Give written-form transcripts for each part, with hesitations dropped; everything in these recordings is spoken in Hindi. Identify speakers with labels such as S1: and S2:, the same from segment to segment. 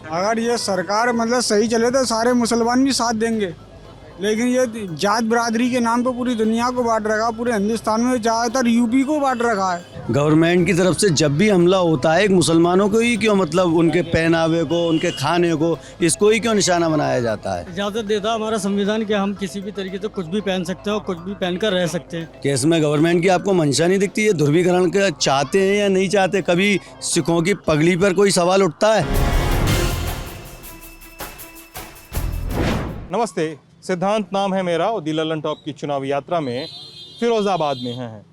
S1: अगर ये सरकार मतलब सही चले तो सारे मुसलमान भी साथ देंगे, लेकिन ये जात बिरादरी के नाम पे पूरी दुनिया को बांट रखा, पूरे हिंदुस्तान में ज़्यादातर यूपी को बांट रखा है।
S2: गवर्नमेंट की तरफ से जब भी हमला होता है एक मुसलमानों को ही क्यों, मतलब उनके पहनावे को, उनके खाने को, इसको ही क्यों निशाना बनाया जाता है?
S3: इजाज़त देता हमारा संविधान कि हम किसी भी तरीके से कुछ भी पहन सकते हैं और कुछ भी पहनकर रह सकते हैं।
S2: कि इसमें गवर्नमेंट की आपको मंशा नहीं दिखती है? ध्रुवीकरण का चाहते हैं या नहीं चाहते? कभी सिखों की पगड़ी पर कोई सवाल उठता है?
S4: नमस्ते, सिद्धांत नाम है मेरा और दी ललन टॉप की चुनावी यात्रा में फिरोज़ाबाद में हैं।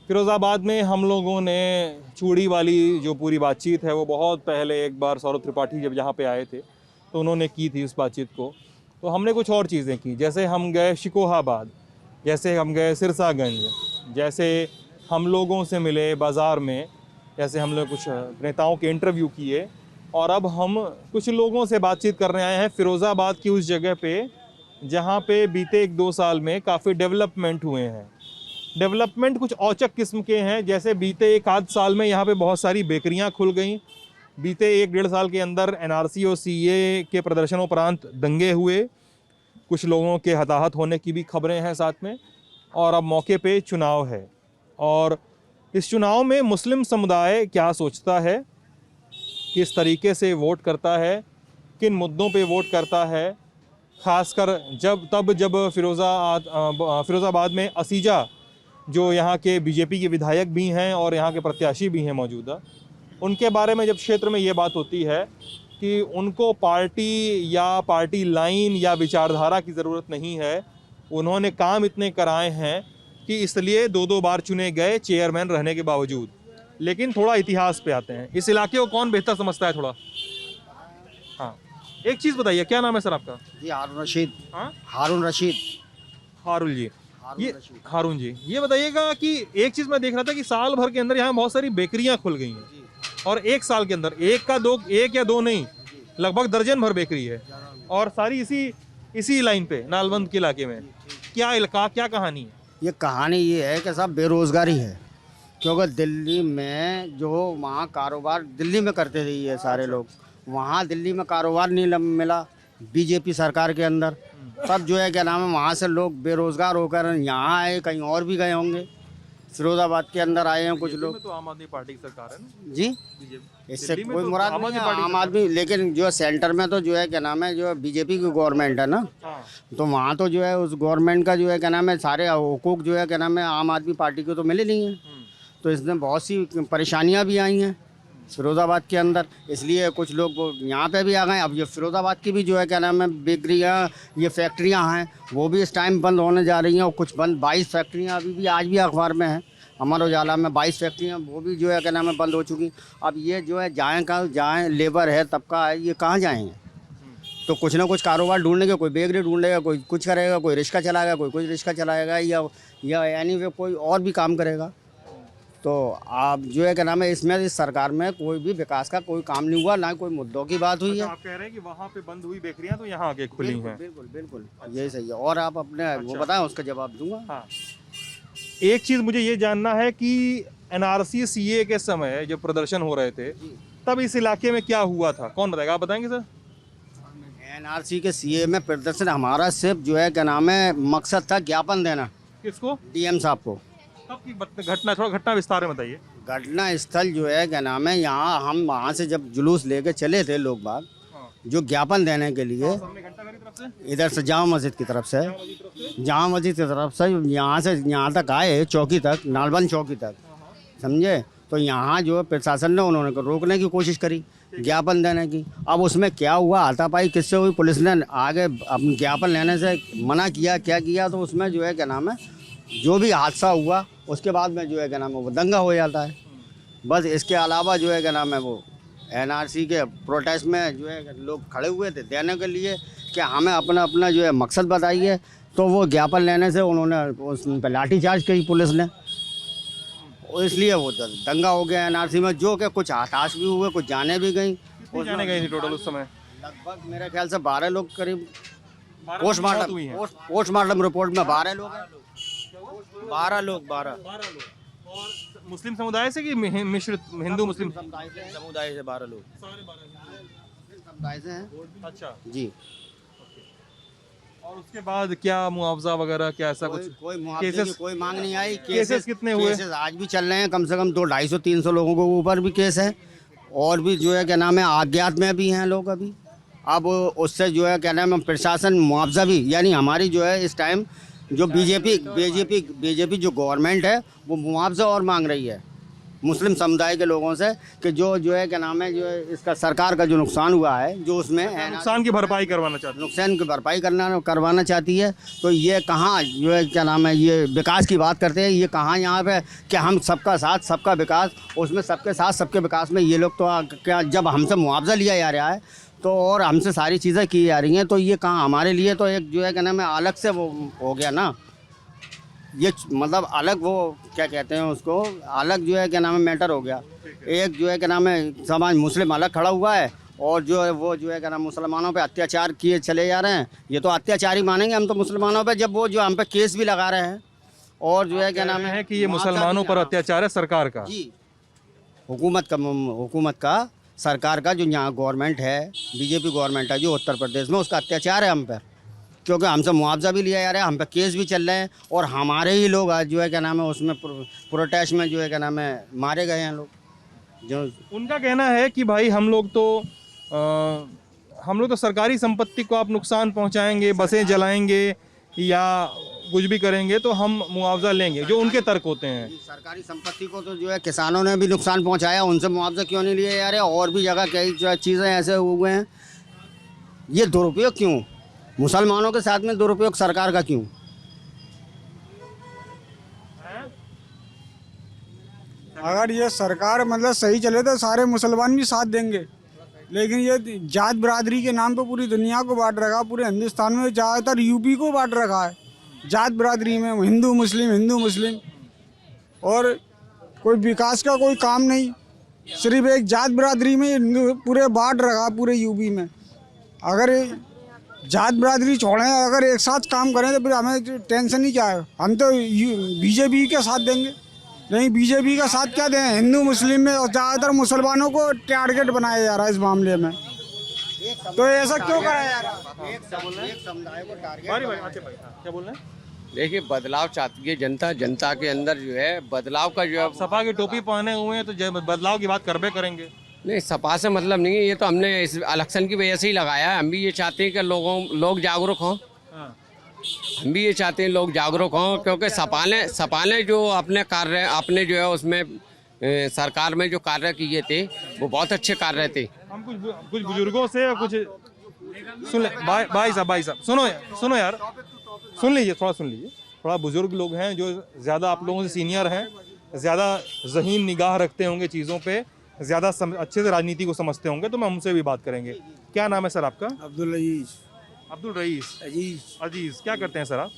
S4: फिरोज़ाबाद में हम लोगों ने चूड़ी वाली जो पूरी बातचीत है वो बहुत पहले एक बार सौरभ त्रिपाठी जब यहाँ पे आए थे तो उन्होंने की थी उस बातचीत को। तो हमने कुछ और चीज़ें की, जैसे हम गए शिकोहाबाद, जैसे हम गए सिरसागंज, जैसे हम लोगों से मिले बाज़ार में, जैसे हम लोग कुछ नेताओं के इंटरव्यू किए, और अब हम कुछ लोगों से बातचीत करने आए हैं फिरोज़ाबाद की उस जगह पे जहाँ पे बीते 1-2 साल में काफ़ी डेवलपमेंट हुए हैं। डेवलपमेंट कुछ औचक किस्म के हैं, जैसे बीते 1-आध साल में यहाँ पे बहुत सारी बेकरियाँ खुल गईं। बीते 1-1.5 साल के अंदर एनआरसी और सीए के प्रदर्शनोपरांत दंगे हुए, कुछ लोगों के हताहत होने की भी खबरें हैं साथ में, और अब मौके पे चुनाव है। और इस चुनाव में मुस्लिम समुदाय क्या सोचता है, किस तरीके से वोट करता है, किन मुद्दों पे वोट करता है, ख़ासकर जब फिरोज़ाबाद में असीजा जो यहाँ के बीजेपी के विधायक भी हैं और यहाँ के प्रत्याशी भी हैं मौजूदा, उनके बारे में जब क्षेत्र में ये बात होती है कि उनको पार्टी या पार्टी लाइन या विचारधारा की ज़रूरत नहीं है, उन्होंने काम इतने कराए हैं कि इसलिए 2-2 बार चुने गए चेयरमैन रहने के बावजूद। लेकिन थोड़ा इतिहास पे आते हैं, इस इलाके को कौन बेहतर समझता है थोड़ा? हाँ, एक चीज़ बताइए, क्या नाम है सर आपका?
S5: जी हारून रशीद।
S4: हाँ,
S5: हारून रशीद।
S4: हारुल जी। हारून जी, ये बताइएगा कि एक चीज़ मैं देख रहा था कि साल भर के अंदर यहाँ बहुत सारी बेकरियाँ खुल गई हैं, और एक साल के अंदर एक या दो नहीं, लगभग दर्जन भर बेकरी है, और सारी इसी लाइन पे नालबंद के इलाके में। क्या कहानी है?
S5: ये कहानी ये है कि साहब बेरोज़गारी है, क्योंकि दिल्ली में जो वहाँ कारोबार दिल्ली में करते थे ये सारे लोग, वहाँ दिल्ली में कारोबार नहीं मिला बीजेपी सरकार के अंदर, तब जो है क्या नाम है वहाँ से लोग बेरोज़गार होकर यहाँ आए, कहीं और भी गए होंगे, फिरोज़ाबाद के अंदर आए हैं कुछ लोग।
S4: तो आम आदमी पार्टी की सरकार है ना
S5: जी, इससे कोई मुराद नहीं है आम आदमी, लेकिन जो सेंटर में तो जो है क्या नाम है जो बीजेपी की गवर्नमेंट है ना, तो वहाँ तो जो है उस गवर्नमेंट का जो है क्या नाम है सारे हुकूक जो है क्या नाम है आम आदमी पार्टी को तो मिले नहीं है, तो इसमें बहुत सी परेशानियाँ भी आई हैं फिरोज़ाबाद के अंदर, इसलिए कुछ लोग यहाँ पे भी आ गए। अब ये फिरोज़ाबाद की भी जो है क्या नाम है बेकरियाँ, ये फैक्ट्रियाँ हैं, वो भी इस टाइम बंद होने जा रही हैं, और कुछ बंद 22 फैक्ट्रियाँ अभी भी आज भी अखबार में है, अमर उजाला में 22 फैक्ट्रियाँ वो भी जो है क्या नाम है बंद हो चुकी। अब ये जो है जाएँ लेबर है तबका है, ये कहाँ जाएँगे? तो कुछ ना कुछ कारोबार ढूंढेंगे, कोई बेकरी ढूंढेगा, कोई कुछ करेगा, कोई रिक्शा चलाएगा, कोई कुछ रिक्शा चलाएगा, या यानी वे कोई और भी काम करेगा। तो आप जो है क्या नाम है इसमें इस सरकार में कोई भी विकास का कोई काम नहीं हुआ, ना कोई मुद्दों की बात हुई है।
S4: आप कह रहे हैं कि वहाँ पे बंद हुई बेकरियाँ तो यहाँ आके खुली हैं।
S5: बिल्कुल बिल्कुल, यही सही है। और आप अपने वो बताएं, उसका जवाब दूंगा।
S4: हाँ, एक चीज़ मुझे ये जानना है कि एनआरसी सीए के समय जब प्रदर्शन हो रहे थे तब इस इलाके में क्या हुआ था, कौन बताएगा? आप बताएंगे सर?
S5: एनआरसी के सीए में प्रदर्शन हमारा सिर्फ जो है क्या नाम है मकसद था ज्ञापन देना।
S4: किसको?
S5: डीएम साहब को।
S4: तब की घटना विस्तार में बताइए।
S5: घटना स्थल जो है क्या नाम है, यहाँ हम वहाँ से जब जुलूस लेके चले थे लोग बाग जो ज्ञापन देने के लिए, इधर से जामा मस्जिद की तरफ से, जामा मस्जिद की तरफ से यहाँ तक आए, चौकी तक, नालबंद चौकी तक, समझे? तो यहाँ जो प्रशासन ने उन्होंने रोकने की कोशिश करी ज्ञापन देने की। अब उसमें क्या हुआ, हाथापाई किससे हुई, पुलिस ने आगे अपने ज्ञापन लेने से मना किया, क्या किया, तो उसमें जो है क्या नाम है जो भी हादसा हुआ उसके बाद में जो है क्या नाम है वो दंगा हो जाता है। बस इसके अलावा जो है क्या नाम है वो एनआरसी के प्रोटेस्ट में जो है लोग खड़े हुए थे देने के लिए कि हमें अपना जो है मकसद बताइए, तो वो ज्ञापन लेने से उन्होंने उस पर लाठीचार्ज की पुलिस ने, इसलिए वो दंगा हो गया एनआरसी में, जो कि कुछ हताश भी हुए, कुछ जाने भी गई।
S4: जाने गई थी टोटल उस समय?
S5: लगभग मेरे ख्याल से 12 लोग करीब, पोस्टमार्टम रिपोर्ट में 12 लोग हैं। 12 लोग।
S4: और मुस्लिम समुदाय से कि मिश्रित हिंदू मुस्लिम
S5: समुदाय से 12 लोग। पैसे हैं
S4: अच्छा,
S5: जी।
S4: और उसके बाद क्या मुआवजा वगैरह क्या ऐसा कुछ?
S5: कोई मुआवजे की
S4: केसेस
S5: कोई मांग नहीं आई।
S4: केसेस कितने हुए?
S5: केसेस आज भी चल रहे हैं, कम से कम 200-250-300 लोगों के ऊपर भी केस है। और भी जो है क्या नाम है अज्ञात में भी हैं लोग अभी। अब उससे जो है क्या नाम है प्रशासन मुआवजा भी, यानी हमारी जो है इस टाइम जो बीजेपी जो गवर्नमेंट है वो मुआवजा और मांग रही है मुस्लिम समुदाय के लोगों से कि जो है क्या नाम है जो है इसका सरकार का जो नुकसान हुआ है जो उसमें है
S4: नुकसान की भरपाई करवाना चाहते हैं।
S5: नुकसान की भरपाई करवाना चाहती है। तो ये कहाँ जो है क्या नाम है ये विकास की बात करते हैं, ये कहाँ यहाँ पे कि हम सबका साथ सबका विकास, उसमें सबके साथ सबके विकास में ये लोग तो क्या जब हमसे मुआवजा लिया जा रहा है तो और हमसे सारी चीज़ें की जा रही हैं तो ये कहाँ हमारे लिए तो एक जो है क्या नाम है अलग से वो हो गया ना, ये मतलब अलग वो क्या कहते हैं उसको अलग जो है क्या नाम है मैटर हो गया। एक जो है क्या नाम है समाज मुस्लिम अलग खड़ा हुआ है और जो है वो जो है क्या नाम मुसलमानों पे अत्याचार किए चले जा रहे हैं। ये तो अत्याचार ही मानेंगे हम तो मुसलमानों पे, जब वो जो हम पे केस भी लगा रहे हैं और जो है क्या नाम है
S4: कि ये मुसलमानों पर अत्याचार है सरकार का
S5: जी, हुकूमत का सरकार का जो यहाँ गवर्नमेंट है बीजेपी गवर्नमेंट है जो उत्तर प्रदेश में, उसका अत्याचार है हम पर, क्योंकि हमसे मुआवजा भी लिया जा रहा है, हम पे केस भी चल रहे हैं और हमारे ही लोग आज जो है क्या नाम है उसमें प्रोटेस्ट में जो है क्या नाम है मारे गए हैं लोग। जो
S4: उनका कहना है कि भाई हम लोग तो सरकारी संपत्ति को आप नुकसान पहुंचाएंगे, बसें जलाएंगे या कुछ भी करेंगे तो हम मुआवजा लेंगे, जो उनके तर्क होते हैं।
S5: सरकारी संपत्ति को तो जो है किसानों ने भी नुकसान पहुंचाया, उनसे मुआवजा क्यों नहीं लिया जा रहा? और भी जगह कई चीज़ें ऐसे हुए हैं। ये दुरुपयोग क्यों मुसलमानों के साथ में दुरुपयोग सरकार का क्यों?
S1: अगर ये सरकार मतलब सही चले तो सारे मुसलमान भी साथ देंगे, लेकिन ये जात बिरादरी के नाम पे पूरी दुनिया को बांट रखा, पूरे हिंदुस्तान में ज़्यादातर यूपी को बांट रखा है जात बिरादरी में, हिंदू मुस्लिम और कोई विकास का कोई काम नहीं, सिर्फ एक जात बिरादरी में पूरे बांट रखा पूरे यूपी में। अगर जात बिरादरी छोड़ें, अगर एक साथ काम करें तो फिर हमें टेंशन ही क्या है, हम तो बीजेपी के साथ देंगे। नहीं बीजेपी का साथ क्या दें, हिंदू मुस्लिम में और ज़्यादातर मुसलमानों को टारगेट बनाया जा रहा है इस मामले में, तो ऐसा क्यों कराया जा रहा है?
S5: एक समुदाय को टारगेट
S4: क्या बोल रहे हैं?
S6: देखिए बदलाव चाहती है जनता, जनता के अंदर जो है बदलाव का जो है
S4: सपा की टोपी पहने हुए हैं तो बदलाव की बात करबे करेंगे।
S6: नहीं, सपा से मतलब नहीं है, ये तो हमने इस इलेक्शन की वजह से ही लगाया है। हम भी ये चाहते हैं कि लोग जागरूक हों, हम भी ये चाहते हैं लोग जागरूक हों, क्योंकि सपा ने जो अपने जो है उसमें सरकार में जो कार्य किए थे वो बहुत अच्छे कार्य थे।
S4: हम कुछ बुजुर्गों से कुछ सुन ले, भाई साहब सुनो यार, सुन लीजिए, थोड़ा बुजुर्ग लोग हैं जो ज़्यादा आप लोगों से सीनियर हैं, ज़्यादा ज़हीन निगाह रखते होंगे चीज़ों पे, ज़्यादा अच्छे से राजनीति को समझते होंगे, तो मैं उनसे भी बात करेंगे। क्या नाम है सर आपका?
S1: अब्दुल रईस
S4: अजीज। क्या करते हैं सर आप?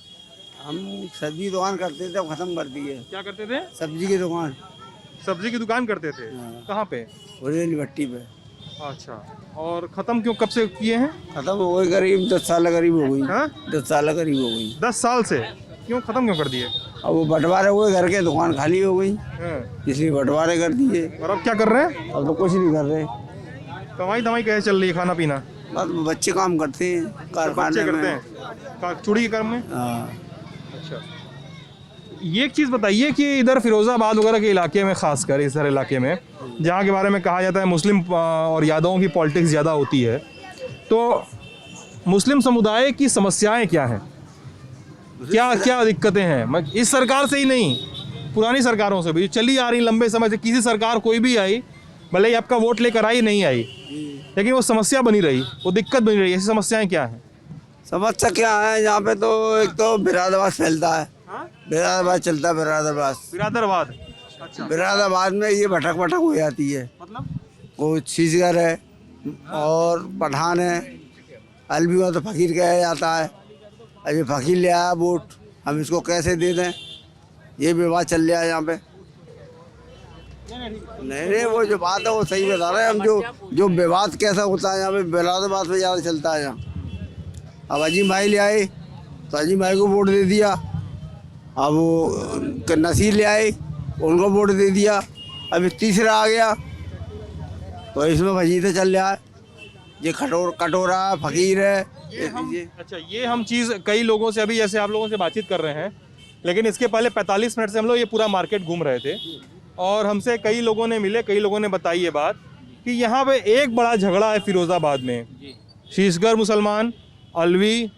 S1: हम सब्जी दुकान करते थे, खत्म कर दी है।
S4: क्या करते थे?
S1: सब्जी की दुकान।
S4: सब्जी की दुकान करते थे? कहाँ पे?
S1: रेल भट्टी पे।
S4: अच्छा, और ख़त्म क्यों, कब से किए हैं?
S1: खत्म हो गई, करीब 10 साल करीब हो गई।
S4: हाँ?
S1: 10 साल करीब हो गई।
S4: 10 साल से क्यों ख़त्म क्यों कर दिए?
S1: अब वो बंटवारे हुए, घर के दुकान खाली हो गई,
S4: हाँ।
S1: इसलिए बंटवारे कर दिए।
S4: और अब क्या कर रहे हैं?
S1: अब तो कुछ नहीं कर रहे,
S4: कमाई दवाई कैसे चल रही है, खाना पीना?
S1: बस बच्चे काम करते हैं कारखाने
S4: करते
S1: में।
S4: हैं चूड़ी के काम में।
S1: हाँ।
S4: अच्छा, ये एक चीज़ बताइए कि इधर फिरोज़ाबाद वगैरह के इलाके में, ख़ासकर इस इलाके में जहाँ के बारे में कहा जाता है मुस्लिम और यादवों की पॉलिटिक्स ज़्यादा होती है, तो मुस्लिम समुदाय की समस्याएं क्या हैं, क्या दिक्कतें हैं? इस सरकार से ही नहीं, पुरानी सरकारों से भी चली आ रही लंबे समय से, किसी सरकार कोई भी आई, भले ही आपका वोट लेकर आई नहीं आई, लेकिन वो समस्या बनी रही, वो दिक्कत बनी रही। ऐसी समस्याएं क्या हैं?
S1: समस्या क्या है यहाँ पे? तो एक तो बिरादरवाद फैलता है। बिरादरवाद चलता है, बिरादरवाद। अच्छा, बिरादरवाद में ये भटक हो जाती है,
S4: मतलब
S1: कोई छीसगर है और पठान है, अलवी में तो फकीर कहा जाता है। अभी फकीर ले आया वोट, हम इसको कैसे दे दें, ये विवाद चल रहा है यहाँ पे। नहीं, वो जो बात है वो सही बता रहे हैं हम, जो विवाद कैसा होता है यहाँ पे, बिरादरवाद पे ज़्यादा चलता है यहाँ। अब अजीम भाई ले आए तो अजीम भाई को वोट दे दिया, अब वो नसीर ले आए उनको वोट दे दिया, अभी तीसरा आ गया, तो इसमें वजीते चल रहा है।
S7: ये कटोरा फकीर है।
S4: अच्छा, ये हम चीज़ कई लोगों से अभी जैसे आप लोगों से बातचीत कर रहे हैं, लेकिन इसके पहले 45 मिनट से हम लोग ये पूरा मार्केट घूम रहे थे और हमसे कई लोगों ने मिले, कई लोगों ने बताई ये बात कि यहाँ पे एक बड़ा झगड़ा है फिरोज़ाबाद में। शीशगर मुसलमान, अलवी,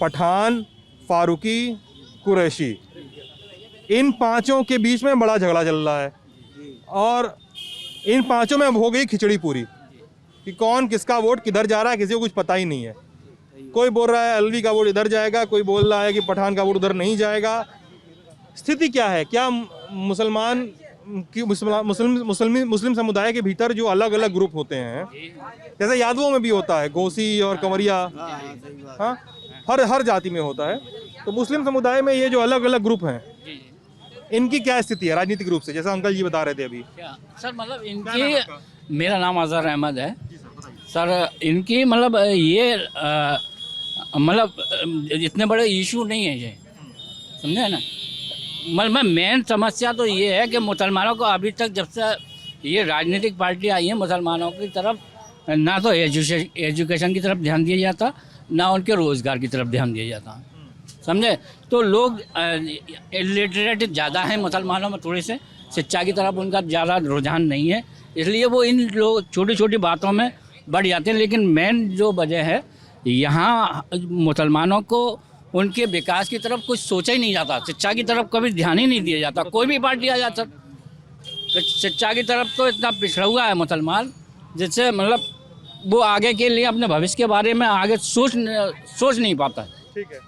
S4: पठान, फारूकी, कुरैशी, इन पांचों के बीच में बड़ा झगड़ा चल रहा है और इन पांचों में अब हो गई खिचड़ी पूरी कि कौन किसका वोट किधर जा रहा है, किसी को कुछ पता ही नहीं है। कोई बोल रहा है अलवी का वोट इधर जाएगा, कोई बोल रहा है कि पठान का वोट उधर नहीं जाएगा। स्थिति क्या है? क्या मुसलमान की मुस्लिम समुदाय के भीतर जो अलग अलग ग्रुप होते हैं, जैसे यादवों में भी होता है, गोसी और कंवरिया, हाँ, हर जाति में होता है, तो मुस्लिम समुदाय में ये जो अलग अलग ग्रुप हैं, इनकी क्या स्थिति है राजनीतिक रूप से, जैसा अंकल जी बता रहे थे अभी?
S8: सर मतलब इनकी, मेरा नाम अजहर अहमद है सर। इनकी मतलब ये मतलब इतने बड़े इशू नहीं है ये, समझे ना। मतलब मेन समस्या तो ये है कि मुसलमानों को अभी तक जब से ये राजनीतिक पार्टी आई है, मुसलमानों की तरफ ना तो एजुकेशन की तरफ ध्यान दिया जाता, ना उनके रोज़गार की तरफ ध्यान दिया जाता, समझे। तो लोग इलिटरेट ज़्यादा हैं मुसलमानों में, थोड़ी से शिक्षा की तरफ उनका ज़्यादा रुझान नहीं है, इसलिए वो इन लोग छोटी छोटी बातों में बढ़ जाते हैं। लेकिन मेन जो वजह है, यहाँ मुसलमानों को उनके विकास की तरफ कुछ सोचा ही नहीं जाता, शिक्षा की तरफ कभी ध्यान ही नहीं दिया जाता। कोई भी पार्टी आ जाता, शिक्षा की तरफ तो इतना पिछड़ा हुआ है मुसलमान, जिससे मतलब वो आगे के लिए अपने भविष्य के बारे में आगे सोच नहीं पाता।
S4: ठीक है,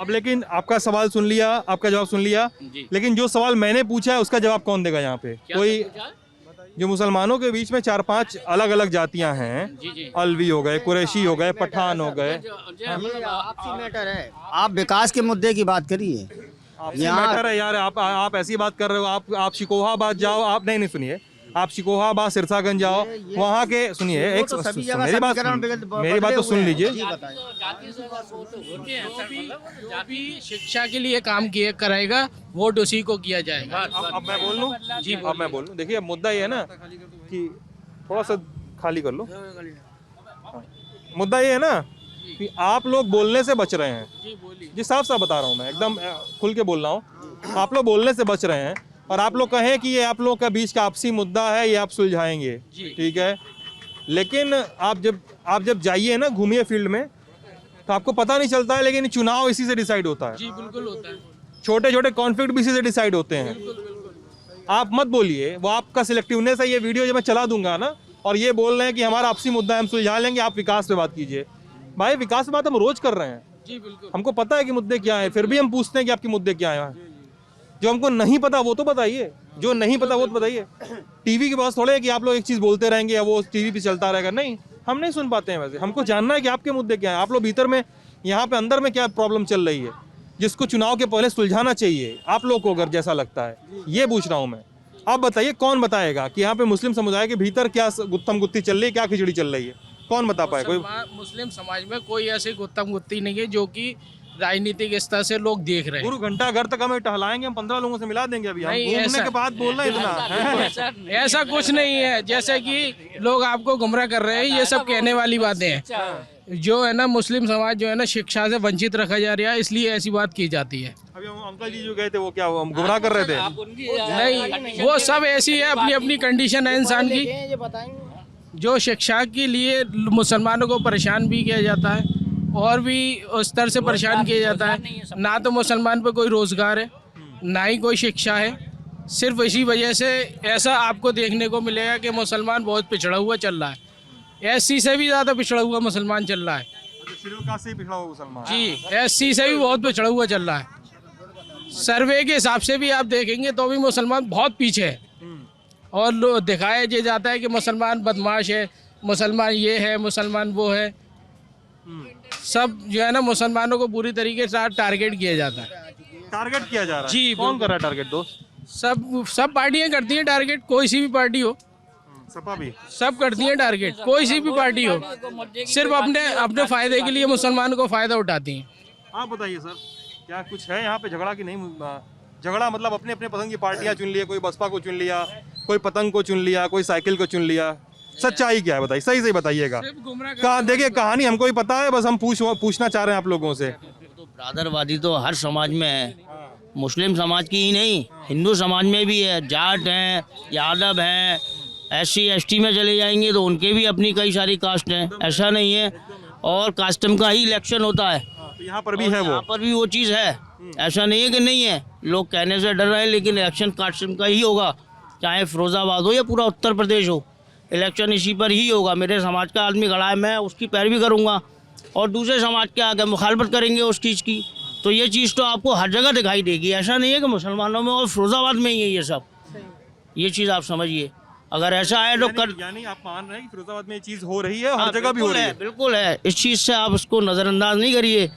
S4: अब लेकिन आपका सवाल सुन लिया, आपका जवाब सुन लिया, लेकिन जो सवाल मैंने पूछा है उसका जवाब कौन देगा यहाँ पे? कोई जो मुसलमानों के बीच में 4-5 अलग अलग जातियां हैं, अलवी हो गए, कुरैशी हो गए, पठान हो गए,
S5: आपसी मैटर है। आप विकास के मुद्दे की बात करिए।
S4: मैटर है यार, आप ऐसी बात कर रहे हो। आप शिकोहाबाद जाओ, आप नहीं सुनिए, आप शिकोहाबाद सिरसागंज जाओ, वहाँ के सुनिए, एक मेरी बात तो सुन लीजिए।
S9: जो भी शिक्षा के लिए काम किया कराएगा, वोट उसी को किया जाएगा।
S4: अब मैं बोल लूँ जी, अब मैं बोल लूँ। देखिए, मुद्दा ये है ना कि थोड़ा सा खाली कर लो। मुद्दा ये है ना कि आप लोग बोलने से बच रहे हैं जी, साफ साफ बता रहा हूँ मैं, एकदम खुल के बोल रहा हूँ। आप लोग बोलने से बच रहे हैं और आप लोग कहें कि ये आप लोग का बीच का आपसी मुद्दा है, ये आप सुलझाएंगे, ठीक है। लेकिन आप जब जाइए ना, घूमिए फील्ड में, तो आपको पता नहीं चलता है, लेकिन चुनाव इसी से डिसाइड होता है।
S9: जी बिल्कुल होता है।
S4: छोटे छोटे कॉन्फ्लिक्ट भी इसी से डिसाइड होते हैं। आप मत बोलिए, वो आपका सिलेक्टिवनेस है। ये वीडियो जब मैं चला दूंगा ना और ये बोल रहे हैं कि हमारा आपसी मुद्दा है, हम सुलझा लेंगे, आप विकास पे बात कीजिए। भाई, विकास पे बात हम रोज कर रहे हैं
S9: जी बिल्कुल।
S4: हमको पता है कि मुद्दे क्या है, फिर भी हम पूछते हैं कि आपके मुद्दे क्या है। जो हमको नहीं पता वो तो बताइए, जो नहीं पता वो तो बताइए। टीवी के पास थोड़े है कि आप लोग एक चीज़ बोलते रहेंगे या वो टीवी पे चलता रहेगा, नहीं, हम नहीं सुन पाते हैं। वैसे हमको जानना है कि आपके मुद्दे क्या हैं, आप लोग भीतर में, यहाँ पे अंदर में क्या प्रॉब्लम चल रही है, जिसको चुनाव के पहले सुलझाना चाहिए आप लोग को, अगर जैसा लगता है। ये पूछ रहा हूँ मैं। आप बताइए, कौन बताएगा कि यहाँ पे मुस्लिम समुदाय के भीतर क्या गुत्थम गुत्ती चल रही है, क्या खिचड़ी चल रही है? कौन बता पाए? कोई
S9: मुस्लिम समाज में कोई ऐसी गुत्थम गुत्ती नहीं है जो कि राजनीतिक स्तर से लोग देख रहे हैं।
S4: गुरु घंटा घर तक हमें टहलाएंगे, हम 15 लोगों से मिला देंगे। अभी हम घूमने के बाद बोलना इतना
S9: ऐसा कुछ नहीं है, जैसे कि लोग आपको गुमराह कर रहे हैं, ये सब कहने वाली बातें हैं। जो है ना, मुस्लिम समाज जो है ना, शिक्षा से वंचित रखा जा रहा है, इसलिए ऐसी बात की जाती है।
S4: अभी हम अंकल जी जो गए थे, वो क्या हम गुमराह कर रहे थे?
S9: नहीं, वो सब ऐसी है, अपनी अपनी कंडीशन है इंसान की। जो शिक्षा के लिए मुसलमानों को परेशान भी किया जाता है और भी उस तरह से परेशान किया जाता है। ना तो मुसलमान पे कोई रोज़गार है, ना ही कोई शिक्षा है। सिर्फ इसी वजह से ऐसा आपको देखने को मिलेगा कि मुसलमान बहुत पिछड़ा हुआ चल रहा है। एससी से भी ज़्यादा पिछड़ा हुआ मुसलमान चल रहा है।
S4: शेड्यूल कास्ट से पिछड़ा हुआ मुसलमान
S9: जी, एससी से भी बहुत पिछड़ा हुआ चल रहा है। सर्वे के हिसाब से भी आप देखेंगे तो भी मुसलमान बहुत पीछे है। और दिखाया ये जाता है कि मुसलमान बदमाश है, मुसलमान ये है, मुसलमान वो है। सब जो है ना, मुसलमानों को पूरी तरीके से टारगेट किया जाता है।
S4: टारगेट किया जा रहा है
S9: जी,
S4: कौन कर रहा है टारगेट? दोस्त
S9: सब पार्टियां करती हैं टारगेट, कोई सी भी पार्टी हो,
S4: सपा भी
S9: सब करती हैं टारगेट, कोई सी भी पार्टी हो, सिर्फ अपने फायदे के लिए मुसलमान को फायदा उठाती हैं।
S4: आप बताइए सर, क्या कुछ है यहाँ पे झगड़ा की नहीं? झगड़ा मतलब अपने अपने पसंद की पार्टियां चुन लिया, कोई बसपा को चुन लिया, कोई पतंग को चुन लिया, कोई साइकिल को चुन लिया, सच्चाई क्या है बताइए, सही सही बताइएगा। देखिए कहानी हमको ही पता है, बस हम पूछना चाह रहे हैं आप लोगों से।
S10: तो ब्रादरवादी तो हर समाज में है, मुस्लिम समाज की ही नहीं, हिंदू समाज में भी है। जाट हैं, यादव हैं, SC ST में चले जाएंगे तो उनके भी अपनी कई सारी कास्ट हैं, ऐसा नहीं है। और कास्टम का ही इलेक्शन होता है,
S4: तो यहाँ पर भी है वो,
S10: यहाँ पर भी वो चीज़ है, ऐसा नहीं है कि नहीं है। लोग कहने से डर रहे हैं, लेकिन इलेक्शन कास्टम का ही होगा, चाहे फिरोजाबाद हो या पूरा उत्तर प्रदेश हो, इलेक्शन इसी पर ही होगा। मेरे समाज का आदमी खड़ा है, मैं उसकी पैरवी करूँगा और दूसरे समाज के आगे मुखालफत करेंगे उस चीज़ की, तो ये चीज़ तो आपको हर जगह दिखाई देगी। ऐसा नहीं है कि मुसलमानों में और फिरोजाबाद में ही है ये सब, ये चीज़ आप समझिए। अगर ऐसा है तो
S4: यानी आप मान रहे हैं कि फिरोजाबाद में ये चीज हो रही है, हर जगह भी हो रही है।
S10: बिल्कुल है, इस चीज़ से आप उसको नज़रअंदाज नहीं करिए,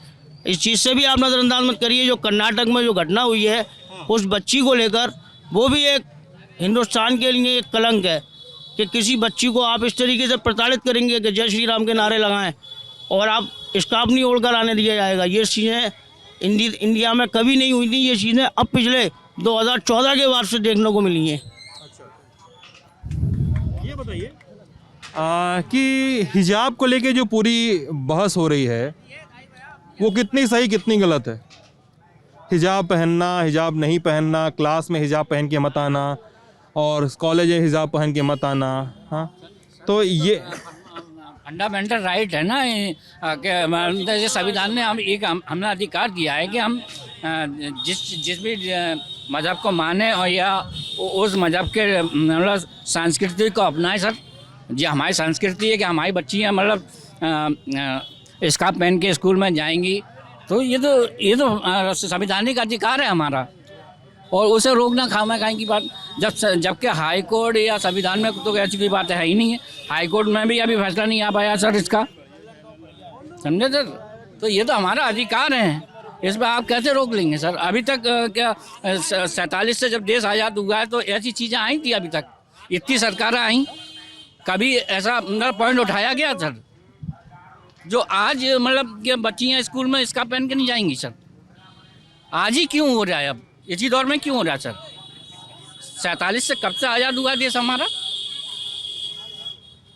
S10: इस चीज़ से भी आप नज़रअंदाज मत करिए। जो कर्नाटक में जो घटना हुई है उस बच्ची को लेकर, वो भी एक हिंदुस्तान के लिए एक कलंक है कि किसी बच्ची को आप इस तरीके से प्रताड़ित करेंगे कि जय श्री राम के नारे लगाएं और आप स्कार्फ नहीं ओढ़ कर आने दिया जाएगा। ये चीज़ें इंडिया में कभी नहीं हुई थी, ये चीज़ें अब पिछले 2014 के बाद से देखने को मिली हैं।
S4: ये बताइए कि हिजाब को लेके जो पूरी बहस हो रही है वो कितनी सही कितनी गलत है। हिजाब पहनना, हिजाब नहीं पहनना, क्लास में हिजाब पहन के मत आना और कॉलेज में हिजाब पहन के मत आना, हाँ तो ये
S8: फंडामेंटल राइट है ना कि जैसे संविधान ने हमने अधिकार दिया है कि हम जिस भी मज़हब को माने और या उस मज़हब के मतलब संस्कृति को अपनाएं। सर जी हमारी संस्कृति है कि हमारी बच्चियाँ मतलब स्कार्फ पहन के स्कूल में जाएंगी, तो ये तो संवैधानिक अधिकार है हमारा और उसे रोकना खामा खाई की बात। जबकि हाई कोर्ट या संविधान में तो ऐसी कोई बात है ही नहीं है। हाई कोर्ट में भी अभी फैसला नहीं आ पाया सर इसका, समझे सर। तो ये तो हमारा अधिकार है, इस पर आप कैसे रोक लेंगे सर। अभी तक क्या 47 से जब देश आज़ाद हुआ है तो ऐसी चीज़ें आई थी, अभी तक इतनी सरकारें आई, कभी ऐसा मतलब पॉइंट उठाया गया सर जो आज मतलब कि बच्चियाँ स्कूल में इसका पहन के नहीं जाएंगी सर। आज ही क्यों हो रहा है, अब इसी दौर में क्यों हो रहा है सर। 47 से कब से आज़ाद हुआ देश हमारा,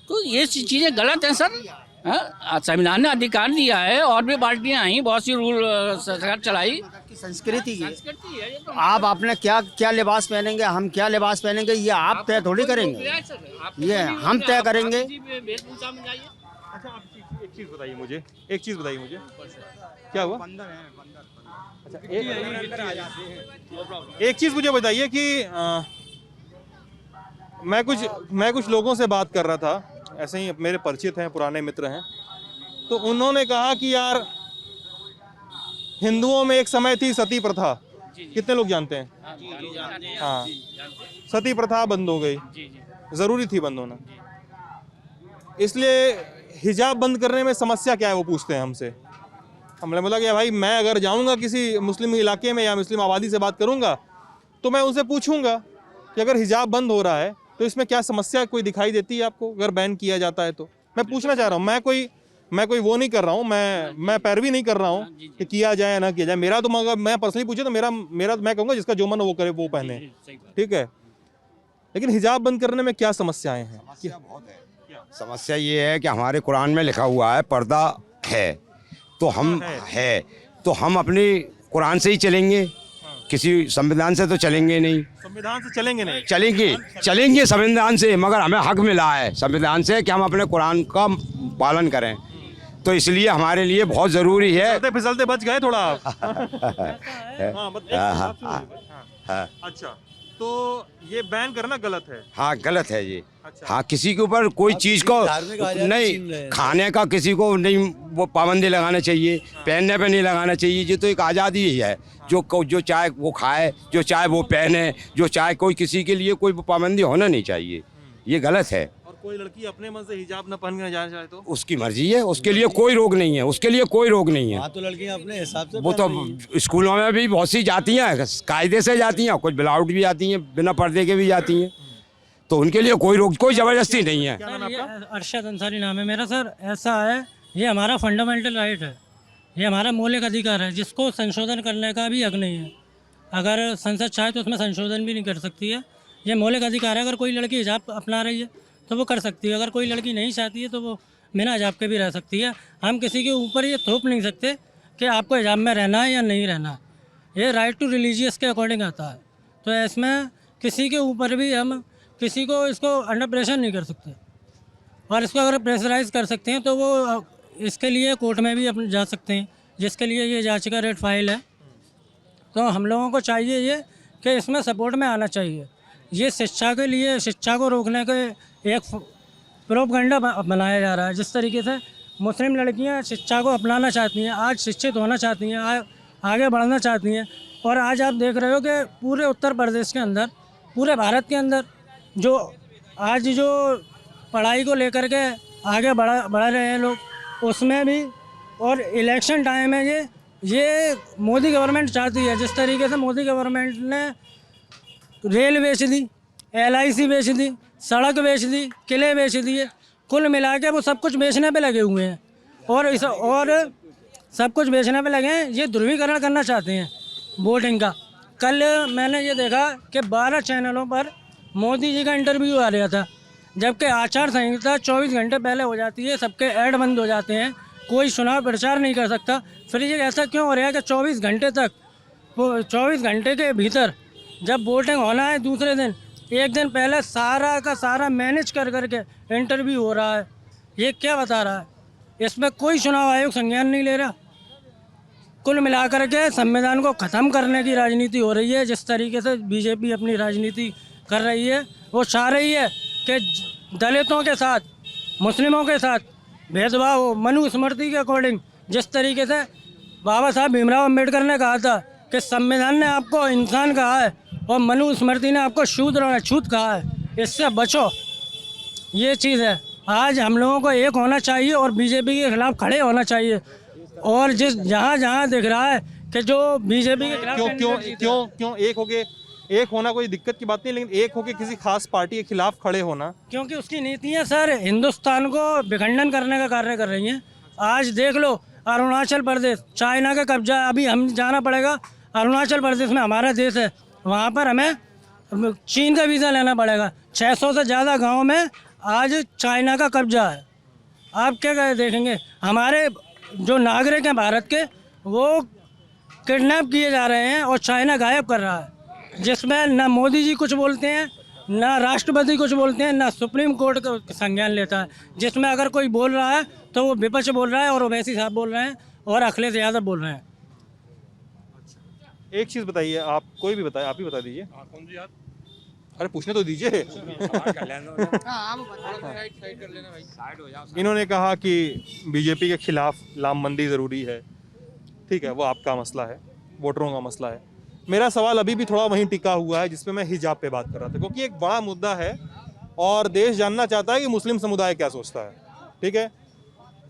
S8: तो ये चीज़ें गलत हैं सर। संविधान ने अधिकार दिया है और भी पार्टियां आई, बहुत सी रूल सरकार चलाई,
S5: संस्कृति है।
S8: है ये तो।
S5: आप अपने क्या लिबास पहनेंगे, हम क्या लिबास पहनेंगे, ये आप तय थोड़ी करेंगे, ये हम तय करेंगे।
S4: अच्छा आप एक चीज़ बताइए मुझे, क्या हुआ? अच्छा एक चीज़ मुझे बताइए कि मैं कुछ लोगों से बात कर रहा था, ऐसे ही मेरे परिचित हैं, पुराने मित्र हैं, तो उन्होंने कहा कि यार हिंदुओं में एक समय थी सती प्रथा, कितने लोग जानते हैं? हाँ, सती प्रथा बंद हो गई, ज़रूरी थी बंद होना, इसलिए हिजाब बंद करने में समस्या क्या है वो पूछते हैं हमसे। हमने बोला कि भाई मैं अगर जाऊंगा किसी मुस्लिम इलाके में या मुस्लिम आबादी से बात करूंगा तो मैं उनसे पूछूंगा कि अगर हिजाब बंद हो रहा है तो इसमें क्या समस्या कोई दिखाई देती है आपको अगर बैन किया जाता है तो। मैं पूछना चाह रहा हूँ, मैं कोई वो नहीं कर रहा हूँ, मैं पैरवी नहीं कर रहा हूँ कि किया जाए ना किया जाए। मेरा तो मगर मैं पर्सनली पूछे तो मेरा मैं कहूँगा जिसका जो मन वो करे वो पहने, ठीक है। लेकिन हिजाब बंद करने में क्या समस्याएं हैं?
S7: समस्या ये है कि हमारे कुरान में लिखा हुआ है पर्दा है, तो हम अपनी कुरान से ही चलेंगे, किसी संविधान से तो चलेंगे नहीं।
S4: संविधान से चलेंगे नहीं?
S7: चलेंगे संविधान से, मगर हमें हक मिला है संविधान से कि हम अपने कुरान का पालन करें, तो इसलिए हमारे लिए बहुत ज़रूरी है।
S4: फिसलते बच गए थोड़ा आप। अच्छा तो ये बैन करना गलत है?
S7: हाँ गलत है ये।
S4: अच्छा।
S7: हाँ किसी के ऊपर कोई चीज़ को नहीं, खाने का किसी को नहीं वो पाबंदी लगाना चाहिए, पहनने पे नहीं लगाना चाहिए, ये तो एक आज़ादी ही है। जो चाहे वो खाए, जो चाहे वो पहने, जो चाहे, कोई किसी के लिए कोई पाबंदी होना नहीं चाहिए, ये गलत है।
S4: और कोई लड़की अपने मन से हिजाब न पहन कर जाना चाहे तो
S7: उसकी मर्जी है, उसके लिए कोई रोक नहीं है, उसके लिए कोई रोक नहीं है।
S2: तो लड़कियां अपने हिसाब से
S7: वो तो स्कूलों में भी बहुत सी जाती हैं, कायदे से जाती हैं, कुछ विदाउट भी जाती हैं, बिना पर्दे के भी जाती हैं, तो उनके लिए कोई रोक, कोई ज़बरदस्ती नहीं है।
S3: अरशद अंसारी नाम है मेरा सर। ऐसा है, ये हमारा फंडामेंटल राइट है, ये हमारा मौलिक अधिकार है, जिसको संशोधन करने का भी हक नहीं है। अगर संसद चाहे तो उसमें संशोधन भी नहीं कर सकती है, ये मौलिक अधिकार है। अगर कोई लड़की हिजाब अपना रही है तो वो कर सकती है। अगर कोई लड़की नहीं चाहती है तो वो बिना हिजाब के भी रह सकती है। हम किसी के ऊपर ये थोप नहीं सकते कि आपको हिजाब में रहना है या नहीं रहना है। ये राइट टू रिलीजियस के अकॉर्डिंग आता है। तो इसमें किसी के ऊपर भी हम किसी को इसको अंडर प्रेशर नहीं कर सकते, और इसको अगर प्रेशराइज कर सकते हैं तो वो इसके लिए कोर्ट में भी अपन जा सकते हैं, जिसके लिए ये याचिका रेट फाइल है। तो हम लोगों को चाहिए ये कि इसमें सपोर्ट में आना चाहिए। ये शिक्षा के लिए, शिक्षा को रोकने के एक प्रोपगंडा बनाया जा रहा है। जिस तरीके से मुस्लिम लड़कियां शिक्षा को अपनाना चाहती हैं, आज शिक्षित होना चाहती हैं, आगे बढ़ना चाहती हैं, और आज आप देख रहे हो कि पूरे उत्तर प्रदेश के अंदर, पूरे भारत के अंदर जो आज जो पढ़ाई को लेकर के आगे बढ़ रहे हैं लोग, उसमें भी, और इलेक्शन टाइम है ये मोदी गवर्नमेंट चाहती है। जिस तरीके से मोदी गवर्नमेंट ने रेल बेच दी, LIC बेच दी, सड़क बेच दी, किले बेच दिए, कुल मिला के वो सब कुछ बेचने पे लगे हुए हैं, और सब कुछ बेचने पे लगे हैं। ये ध्रुवीकरण करना चाहते हैं वोटिंग का। कल मैंने ये देखा कि 12 चैनलों पर मोदी जी का इंटरव्यू आ रहा था, जबकि आचार संहिता 24 घंटे पहले हो जाती है, सबके ऐड बंद हो जाते हैं, कोई चुनाव प्रचार नहीं कर सकता। फिर ये ऐसा क्यों हो रहा है कि 24 घंटे तक, 24 घंटे के भीतर जब वोटिंग होना है दूसरे दिन, एक दिन पहले सारा का सारा मैनेज कर करके इंटरव्यू हो रहा है। ये क्या बता रहा है? इसमें कोई चुनाव आयोग संज्ञान नहीं ले रहा। कुल मिलाकर के संविधान को ख़त्म करने की राजनीति हो रही है। जिस तरीके से बीजेपी अपनी राजनीति कर रही है, वो चाह रही है कि दलितों के साथ, मुस्लिमों के साथ भेदभाव हो। मनुस्मृति के अकॉर्डिंग, जिस तरीके से बाबा साहब भीमराव अम्बेडकर ने कहा था कि संविधान ने आपको इंसान कहा है और मनुस्मृति ने आपको शूद्र और अछूत कहा है, इससे बचो। ये चीज़ है। आज हम लोगों को एक होना चाहिए और बीजेपी के खिलाफ खड़े होना चाहिए। और जिस जहाँ दिख रहा है कि जो बीजेपी के खिलाफ
S4: क्यों एक होना कोई दिक्कत की बात नहीं, लेकिन एक होके किसी खास पार्टी के खिलाफ खड़े होना,
S3: क्योंकि उसकी नीतियाँ सर हिंदुस्तान को विखंडन करने का कार्य कर रही हैं। आज देख लो अरुणाचल प्रदेश, चाइना का कब्जा है। अभी हम जाना पड़ेगा, अरुणाचल प्रदेश में हमारा देश है, वहाँ पर हमें चीन का वीज़ा लेना पड़ेगा। 600 से ज़्यादा गाँव में आज चाइना का कब्जा है। आप क्या देखेंगे? हमारे जो नागरिक हैं भारत के, वो किडनैप किए जा रहे हैं और चाइना गायब कर रहा है, जिसमें ना मोदी जी कुछ बोलते हैं, ना राष्ट्रपति कुछ बोलते हैं, ना सुप्रीम कोर्ट का संज्ञान लेता है। जिसमें अगर कोई बोल रहा है तो वो विपक्ष बोल रहा है, और ओवैसी साहब बोल रहे हैं, और अखिलेश यादव बोल रहे हैं।
S4: एक चीज़ बताइए, आप कोई भी बताए, आप ही बता दीजिए। अरे पूछने तो दीजिए। इन्होंने कहा कि बीजेपी के खिलाफ लामबंदी ज़रूरी है। ठीक है, वो आपका मसला है, वोटरों का मसला है। मेरा सवाल अभी भी थोड़ा वहीं टिका हुआ है जिस पे मैं हिजाब पे बात कर रहा था, क्योंकि एक बड़ा मुद्दा है और देश जानना चाहता है कि मुस्लिम समुदाय क्या सोचता है। ठीक है,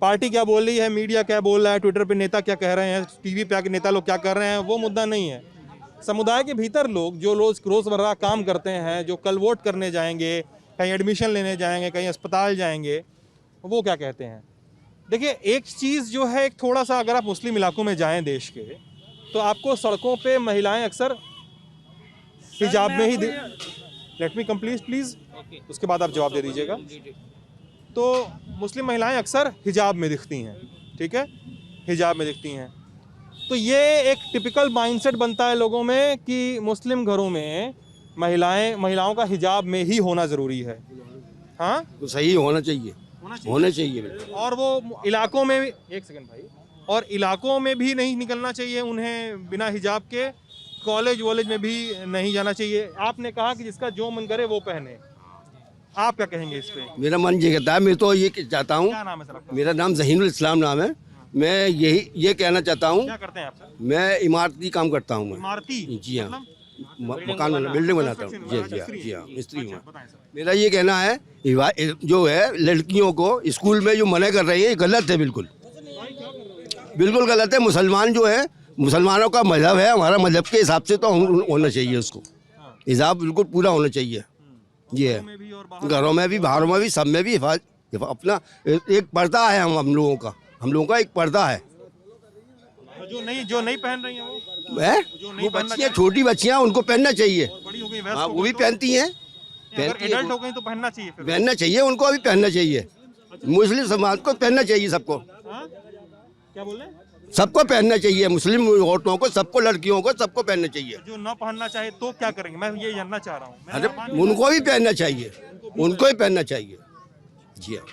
S4: पार्टी क्या बोल रही है, मीडिया क्या बोल रहा है, ट्विटर पे नेता क्या कह रहे हैं, टीवी पे आके नेता लोग क्या कर रहे हैं, वो मुद्दा नहीं है। समुदाय के भीतर लोग जो रोज़मर्रा काम करते हैं, जो कल वोट करने जाएंगे, कहीं एडमिशन लेने जाएंगे, कहीं अस्पताल जाएंगे, वो क्या कहते हैं। देखिए, एक चीज़ जो है, एक थोड़ा सा अगर आप मुस्लिम इलाकों में जाएँ देश के, तो आपको सड़कों पे महिलाएं अक्सर हिजाब में ही लेट मी कंप्लीट प्लीज़, उसके बाद आप जवाब दे दीजिएगा। तो मुस्लिम महिलाएं अक्सर हिजाब में दिखती हैं। ठीक है, हिजाब में दिखती हैं। तो ये एक टिपिकल माइंडसेट बनता है लोगों में कि मुस्लिम घरों में महिलाओं का हिजाब में ही होना ज़रूरी है। हाँ,
S7: तो सही होना चाहिए।
S4: और वो इलाकों में भी, एक सेकंड भाई, और इलाकों में भी नहीं निकलना चाहिए उन्हें बिना हिजाब के। कॉलेज वॉलेज में भी नहीं जाना चाहिए। आपने कहा कि जिसका जो मन करे वो पहने, आप क्या कहेंगे इस पे?
S7: मेरा मन ये कहता है, मैं तो ये चाहता हूँ।
S4: क्या नाम है सर आपका?
S7: मेरा नाम ज़हीनुल इस्लाम नाम है। मैं ये कहना चाहता हूँ।
S4: क्या करते हैं आप सर?
S7: मैं इमारती काम करता हूँ।
S4: इमारती?
S7: जी हाँ, मकान बिल्डिंग बनाता हूँ। जी हाँ, मिस्त्री हूँ। मेरा ये कहना है, जो है लड़कियों को स्कूल में जो मना कर रही है, ये गलत है, बिल्कुल गलत है। मुसलमान जो है, मुसलमानों का मजहब है, हमारा मजहब के हिसाब से तो होना चाहिए उसको। हिजाब बिल्कुल पूरा होना चाहिए। ये है, घरों में भी, बाहरों में भी, सब में भी अपना एक पर्दा है। हम लोगों का एक पर्दा है।
S4: जो नहीं पहन रही हैं वो
S7: बच्चियाँ, छोटी बच्चियाँ, उनको पहनना चाहिए। हाँ, वो भी पहनती हैं।
S4: अगर एडल्ट हो गई तो पहनना चाहिए फिर?
S7: पहनना चाहिए उनको, अभी पहनना चाहिए। मुस्लिम समाज को पहनना चाहिए सबको।
S4: हाँ? क्या बोल रहे हैं?
S7: सबको पहनना चाहिए, मुस्लिम औरतों को, सबको, लड़कियों को, सबको पहनना चाहिए।
S4: जो न पहनना चाहे तो क्या करेंगे, मैं ये जानना चाह रहा हूँ।
S7: अरे उनको भी पहनना चाहिए, उनको ही पहनना चाहिए। जी हाँ।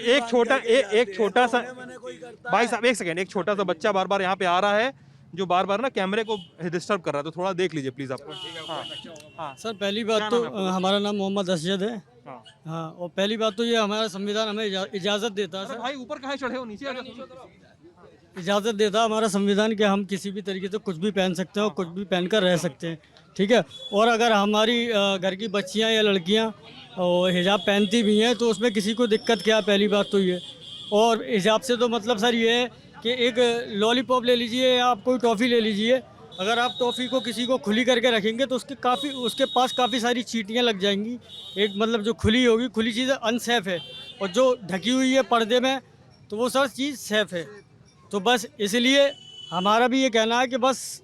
S4: एक छोटा सा भाई साहब, एक सेकंड, एक छोटा सा बच्चा बार बार यहाँ पे आ रहा है जो बार बार ना कैमरे को डिस्टर्ब कर रहा है, तो थोड़ा देख लीजिए प्लीज आपको। हाँ, हाँ,
S3: सर पहली बात तो हमारा नाम मोहम्मद असजद है।
S4: हाँ।
S3: हाँ, और पहली बात तो ये हमारा संविधान हमें इजाज़त देता है
S4: अरे
S3: सर,
S4: भाई ऊपर कहाँ चढ़े हो, नीचे आ जाओ।
S3: इजाज़त देता है हमारा संविधान कि हम किसी भी तरीके से कुछ भी पहन सकते हैं और कुछ भी पहनकर रह सकते हैं, ठीक है। और अगर हमारी घर की बच्चियां या लड़कियां और हिजाब पहनती भी हैं तो उसमें किसी को दिक्कत क्या है, पहली बात तो ये। और हिजाब से तो मतलब सर ये है कि एक लॉलीपॉप ले लीजिए या आप कोई टॉफ़ी ले लीजिए, अगर आप टॉफ़ी को किसी को खुली करके रखेंगे तो उसके पास काफ़ी सारी चींटियाँ लग जाएंगी। एक मतलब जो खुली होगी, खुली चीज़ें अनसेफ है, और जो ढकी हुई है पर्दे में तो वो सर चीज़ सेफ़ है। तो बस इसलिए हमारा भी ये कहना है कि बस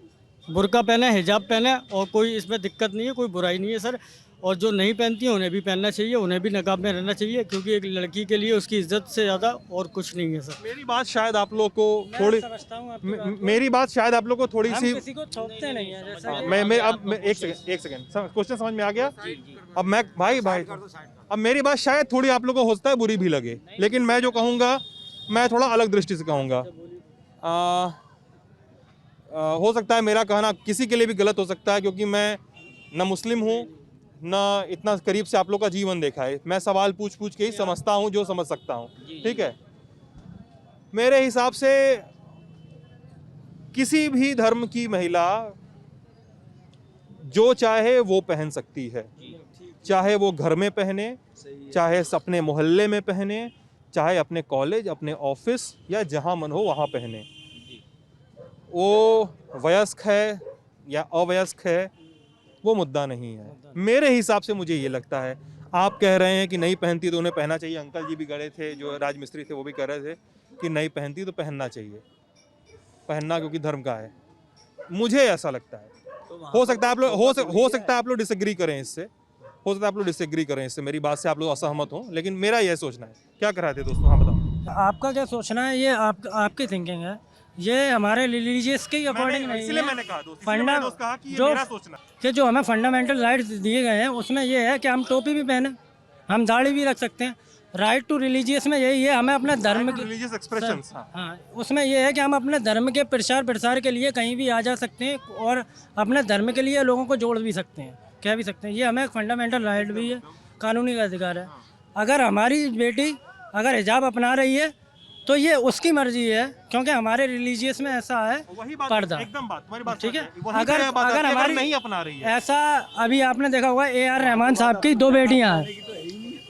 S3: बुर्का पहने, हिजाब पहने, और कोई इसमें दिक्कत नहीं है, कोई बुराई नहीं है सर। और जो नहीं पहनती हैं उन्हें भी पहनना चाहिए, उन्हें भी नकाब में रहना चाहिए, क्योंकि एक लड़की के लिए उसकी इज्जत से ज़्यादा और कुछ नहीं है सर।
S4: मेरी बात शायद आप लोग को थोड़ी, मेरी बात शायद आप लोग को थोड़ी सी,
S3: किसी को थोपते नहीं है जैसा
S4: मैं एक सेकंड क्वेश्चन समझ में आ गया। अब मैं भाई अब मेरी बात शायद थोड़ी आप लोग को हो सकता है बुरी भी लगे, लेकिन मैं जो कहूँगा मैं थोड़ा अलग दृष्टि से कहूँगा। हो सकता है मेरा कहना किसी के लिए भी गलत हो सकता है, क्योंकि मैं न मुस्लिम हूँ न इतना करीब से आप लोग का जीवन देखा है। मैं सवाल पूछ के ही समझता हूँ जो समझ सकता हूँ, ठीक है। मेरे हिसाब से किसी भी धर्म की महिला जो चाहे वो पहन सकती है, चाहे वो घर में पहने, चाहे अपने मोहल्ले में पहने, चाहे अपने कॉलेज, अपने ऑफिस या जहाँ मन हो वहाँ पहने। वो वयस्क है या अवयस्क है वो मुद्दा नहीं है मेरे हिसाब से। मुझे ये लगता है, आप कह रहे हैं कि नहीं पहनती तो उन्हें पहनना चाहिए। अंकल जी भी गए थे जो राजमिस्त्री थे, वो भी कह रहे थे कि नहीं पहनती तो पहनना चाहिए, पहनना क्योंकि धर्म का है। मुझे ऐसा लगता है। हो सकता है आप लोग हो सकता है आप लोग डिसएग्री करें इससे, हो सकता है आप लोग डिसएग्री करें इससे, मेरी बात से आप लोग असहमत हो, लेकिन मेरा यह सोचना है। क्या कर रहे थे दोस्तों, हाँ बताओ।
S3: आपका क्या सोचना है, ये आपकी थिंकिंग है, ये हमारे रिलीजियस के अकॉर्डिंग नहीं
S4: इसलिए
S3: है।
S4: मैंने कहा दोस्त, इसलिए मैंने दोस्त कहा कि ये मेरा सोचना है
S3: कि जो हमें फंडामेंटल राइट्स दिए गए हैं उसमें ये है कि हम टोपी भी पहने, हम दाढ़ी भी रख सकते हैं। राइट टू रिलीजियस में यही है, हमें अपने धर्म के
S4: रिलीजियस एक्सप्रेशंस।
S3: हाँ, उसमें ये है कि हम अपने धर्म के प्रसार के लिए कहीं भी आ जा सकते हैं और अपने धर्म के लिए लोगों को जोड़ भी सकते हैं, कह भी सकते हैं। ये हमें एक फंडामेंटल राइट भी है, कानूनी अधिकार है। अगर हमारी बेटी अगर हिजाब अपना रही है तो ये उसकी मर्जी है, क्योंकि हमारे रिलीजियस में ऐसा है पर्दा।
S4: एकदम बात, तुम्हारी बात
S3: ठीक है।
S4: अगर हमारी नहीं अपना रही है
S3: ऐसा, अभी आपने देखा होगा ए.आर. रहमान साहब की 2 बेटियां हैं।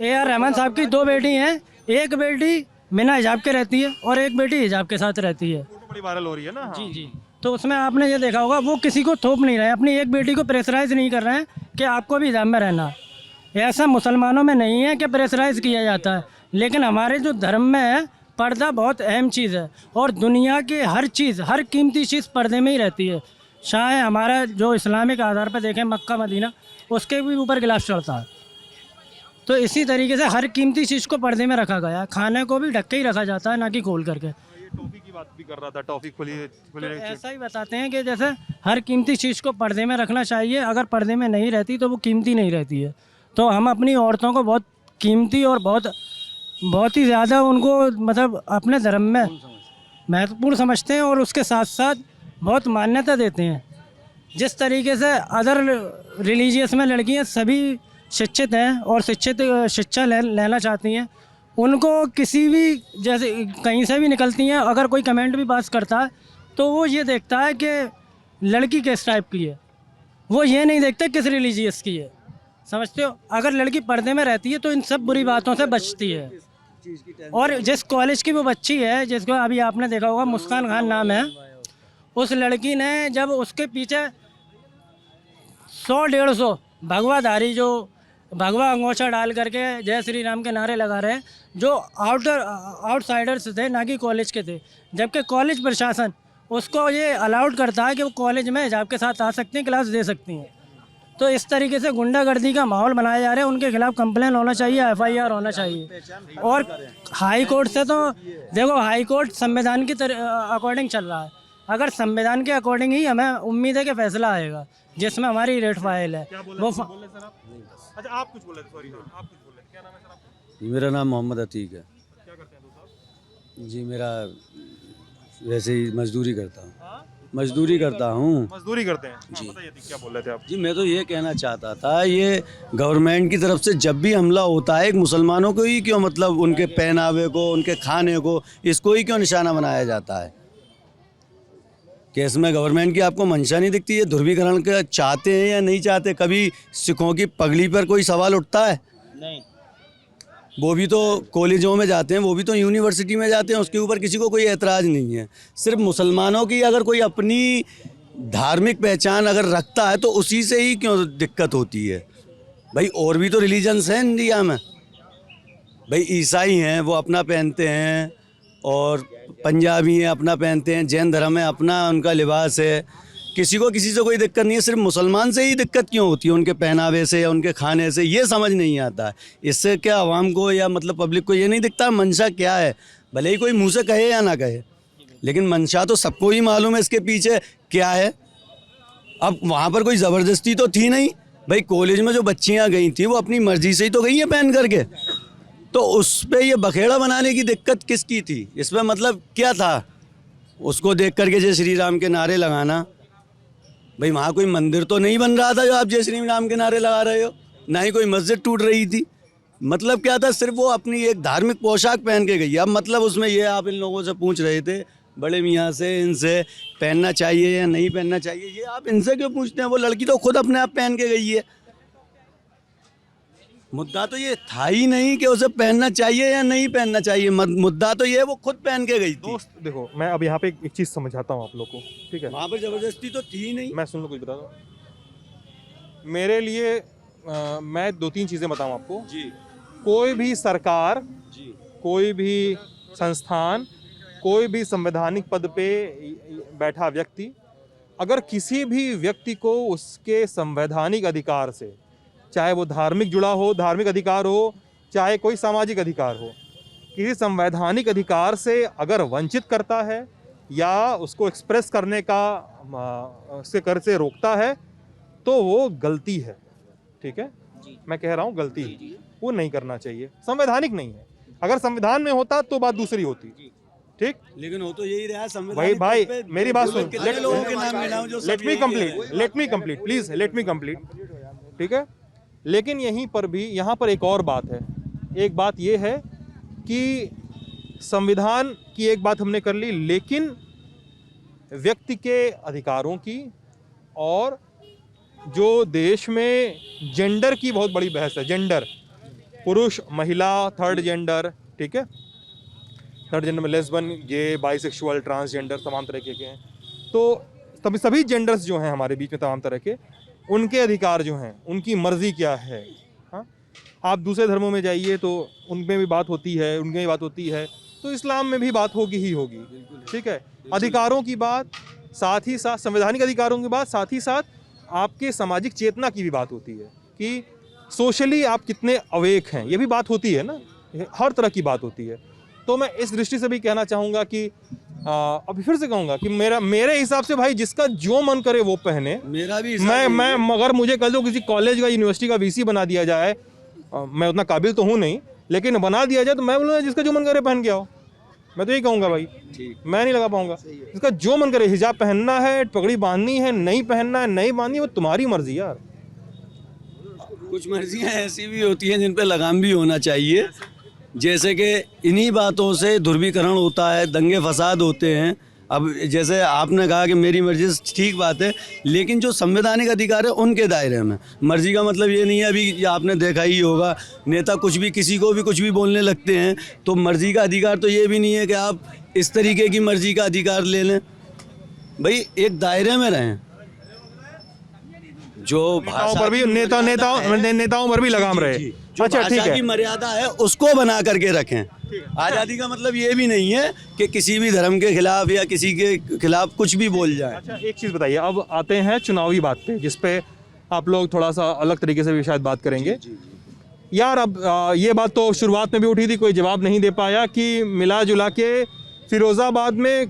S3: ए.आर. रहमान साहब की 2 बेटी हैं, एक बेटी बिना हिजाब के रहती है और एक बेटी हिजाब के साथ रहती है।
S4: फोटो बड़ी वायरल हो रही है ना।
S3: जी जी। तो उसमें आपने ये देखा होगा वो किसी को थोप नहीं रहे, अपनी एक बेटी को प्रेशराइज नहीं कर रहे हैं कि आपको भी हिजाब में रहना। ऐसा मुसलमानों में नहीं है कि प्रेशराइज किया जाता है, लेकिन हमारे जो धर्म में है पर्दा बहुत अहम चीज़ है, और दुनिया की हर चीज़, हर कीमती चीज़ पर्दे में ही रहती है। चाहे हमारा जो इस्लामिक आधार पर देखें मक्का मदीना, उसके भी ऊपर गिलाफ चढ़ता है। तो इसी तरीके से हर कीमती चीज़ को पर्दे में रखा गया है, खाने को भी ढक के ही रखा जाता है, ना कि खोल करके।
S4: ये टॉफी की बात भी कर रहा था, टॉफी खुली
S3: तो ऐसा ही बताते हैं कि जैसे हर कीमती चीज़ को पर्दे में रखना चाहिए, अगर पर्दे में नहीं रहती तो वो कीमती नहीं रहती है। तो हम अपनी औरतों को बहुत कीमती और बहुत ही ज़्यादा उनको मतलब अपने धर्म में महत्वपूर्ण समझते हैं, और उसके साथ साथ बहुत मान्यता देते हैं। जिस तरीके से अदर रिलीजियस में लड़कियां सभी शिक्षित हैं और शिक्षा लेना चाहती हैं, उनको किसी भी जैसे कहीं से भी निकलती हैं, अगर कोई कमेंट भी पास करता है तो वो ये देखता है कि लड़की किस टाइप की है, वो ये नहीं देखते किस रिलीजियस की है। समझते हो, अगर लड़की पर्दे में रहती है तो इन सब बुरी बातों से बचती है। और जिस कॉलेज की वो बच्ची है, जिसको अभी आपने देखा होगा मुस्कान खान नाम है, उस लड़की ने जब उसके पीछे 100-150 भगवाधारी जो भगवा अंगोछा डाल करके जय श्री राम के नारे लगा रहे हैं, जो आउटसाइडर्स थे, ना कि कॉलेज के थे, जबकि कॉलेज प्रशासन उसको ये अलाउड करता है कि वो कॉलेज में हिजाब के साथ आ सकती हैं, क्लास दे सकती हैं। तो इस तरीके से गुंडागर्दी का माहौल बनाया जा रहा है। उनके खिलाफ कंप्लेन होना चाहिए, FIR होना चाहिए। और हाई कोर्ट से तो देखो, हाई कोर्ट संविधान की अकॉर्डिंग चल रहा है। अगर संविधान के अकॉर्डिंग ही हमें उम्मीद है कि फैसला आएगा जिसमें हमारी रेट फाइल है वो
S4: अच्छा आप कुछ बोल रहे थे, सॉरी आप कुछ बोल रहे थे, क्या नाम है सर आपका?
S2: मेरा नाम मोहम्मद अतीक है
S4: क्या करते हैं दोस्त आप?
S2: जी। मेरा वैसे ही मजदूरी करता हूँ, मजदूरी करता हूँ
S4: मजदूरी करते हैं जी। बताइए क्या बोल रहे थे आप?
S2: जी। मैं तो ये कहना चाहता था, ये गवर्नमेंट की तरफ से जब भी हमला होता है एक मुसलमानों को ही क्यों, मतलब उनके पहनावे को, उनके खाने को, इसको ही क्यों निशाना बनाया जाता है? कि इसमें गवर्नमेंट की आपको मंशा नहीं दिखती है? ध्रुवीकरण का चाहते हैं या नहीं चाहते? कभी सिखों की पगड़ी पर कोई सवाल उठता है?
S10: नहीं।
S2: वो भी तो कॉलेजों में जाते हैं, वो भी तो यूनिवर्सिटी में जाते हैं, उसके ऊपर किसी को कोई एतराज़ नहीं है। सिर्फ मुसलमानों की अगर कोई अपनी धार्मिक पहचान अगर रखता है तो उसी से ही क्यों दिक्कत होती है? भाई और भी तो रिलीजन्स हैं इंडिया में। भाई ईसाई हैं वो अपना पहनते हैं, और पंजाबी हैं अपना पहनते हैं, जैन धर्म है अपना उनका लिबास है, किसी को किसी से कोई दिक्कत नहीं है। सिर्फ मुसलमान से ही दिक्कत क्यों होती है? उनके पहनावे से या उनके खाने से, ये समझ नहीं आता है। इससे क्या आवाम को या मतलब पब्लिक को ये नहीं दिखता मंशा क्या है? भले ही कोई मुंह से कहे या ना कहे, लेकिन मंशा तो सबको ही मालूम है इसके पीछे क्या है। अब वहाँ पर कोई ज़बरदस्ती तो थी नहीं। भाई कॉलेज में जो बच्चियाँ गई थी वो अपनी मर्जी से ही तो गई हैं पहन करके, तो उस पर ये बखेड़ा बनाने की दिक्कत किसकी थी? इसमें मतलब क्या था? उसको देख करके जय श्री राम के नारे लगाना। भाई वहाँ कोई मंदिर तो नहीं बन रहा था जो आप जय श्री राम के नारे लगा रहे हो, ना ही कोई मस्जिद टूट रही थी। मतलब क्या था? सिर्फ वो अपनी एक धार्मिक पोशाक पहन के गई। अब मतलब उसमें ये आप इन लोगों से पूछ रहे थे बड़े मियाँ से, इनसे पहनना चाहिए या नहीं पहनना चाहिए, ये आप इनसे क्यों पूछते हैं? वो लड़की तो खुद अपने आप पहन के गई है। मुद्दा तो ये था ही नहीं कि उसे पहनना चाहिए या नहीं पहनना चाहिए, मुद्दा तो ये वो खुद पहन के गई थी।
S4: दोस्त देखो, मैं अब यहाँ पे एक चीज़ समझाता हूँ आप लोग को, ठीक है?
S2: वहाँ पर ज़बरदस्ती तो थी नहीं।
S4: मैं सुन लो, कुछ बता दो मेरे लिए। मैं 2-3 चीज़ें बताऊँ आपको
S2: जी।
S4: कोई भी सरकार
S2: जी,
S4: कोई भी संस्थान, कोई भी संवैधानिक पद पे बैठा व्यक्ति अगर किसी भी व्यक्ति को उसके संवैधानिक अधिकार से, चाहे वो धार्मिक जुड़ा हो, धार्मिक अधिकार हो, चाहे कोई सामाजिक अधिकार हो, किसी संवैधानिक अधिकार से अगर वंचित करता है या उसको एक्सप्रेस करने का उसके कर से रोकता है तो वो गलती है। ठीक है, मैं कह रहा हूँ गलती है, वो नहीं करना चाहिए, संवैधानिक नहीं है। अगर संविधान में होता तो बात दूसरी होती। ठीक,
S2: लेकिन हो तो यही रहा
S4: भाई मेरी बात सुन,
S2: let
S4: me complete please, let me complete. ठीक है, लेकिन यहीं पर भी यहाँ पर एक और बात है। एक बात ये है कि संविधान की एक बात हमने कर ली, लेकिन व्यक्ति के अधिकारों की और जो देश में जेंडर की बहुत बड़ी बहस है, जेंडर, पुरुष महिला, थर्ड जेंडर, ठीक है, थर्ड जेंडर में लेस्बन, गे, बाइसेक्सुअल, ट्रांसजेंडर, तमाम तरह के हैं। तो सभी जेंडर्स जो हैं हमारे बीच में तमाम तरह के, उनके अधिकार जो हैं, उनकी मर्जी क्या है। हाँ, आप दूसरे धर्मों में जाइए तो उनमें भी बात होती है, उनमें भी बात होती है, तो इस्लाम में भी बात होगी ही होगी। ठीक है, अधिकारों की बात, साथ ही साथ संवैधानिक अधिकारों की बात, साथ ही साथ आपके सामाजिक चेतना की भी बात होती है कि सोशली आप कितने अवेक हैं, ये भी बात होती है ना, हर तरह की बात होती है। तो मैं इस दृष्टि से भी कहना चाहूँगा कि अभी फिर से कहूँगा कि मेरे हिसाब से भाई जिसका जो मन करे वो पहने।
S2: मेरा भी
S4: मैं अगर मुझे कल को किसी कॉलेज का, यूनिवर्सिटी का वीसी बना दिया जाए, मैं उतना काबिल तो हूँ नहीं, लेकिन बना दिया जाए तो मैं बोलूँगा जिसका जो मन करे पहन के आओ। मैं तो यही कहूँगा भाई, मैं नहीं लगा पाऊँगा। जिसका जो मन करे, हिजाब पहनना है, पगड़ी बांधनी है, नहीं पहनना है, नहीं बांधनी, वो तुम्हारी मर्जी यार।
S2: कुछ मर्जियाँ ऐसी भी होती हैं जिन पे लगाम भी होना चाहिए, जैसे कि इन्हीं बातों से ध्रुवीकरण होता है, दंगे फसाद होते हैं। अब जैसे आपने कहा कि मेरी मर्जी, ठीक बात है, लेकिन जो संवैधानिक अधिकार है उनके दायरे में। मर्जी का मतलब ये नहीं है, अभी आपने देखा ही होगा, नेता कुछ भी, किसी को भी कुछ भी बोलने लगते हैं, तो मर्जी का अधिकार तो ये भी नहीं है कि आप इस तरीके की मर्जी का अधिकार ले लें। भाई एक दायरे में रहें। जो
S4: नेताओं पर भी नेताओं पर भी लगाम रहे। अच्छा ठीक है,
S2: की मर्यादा है उसको बना करके रखें। आज़ादी का मतलब ये भी नहीं है कि किसी भी धर्म के खिलाफ या किसी के खिलाफ कुछ भी बोल जाए।
S4: अच्छा एक चीज़ बताइए, अब आते हैं चुनावी बात पे, जिस पे आप लोग थोड़ा सा अलग तरीके से भी शायद बात करेंगे। यार अब ये बात तो शुरुआत में भी उठी थी, कोई जवाब नहीं दे पाया कि मिला जुला के फिरोज़ाबाद में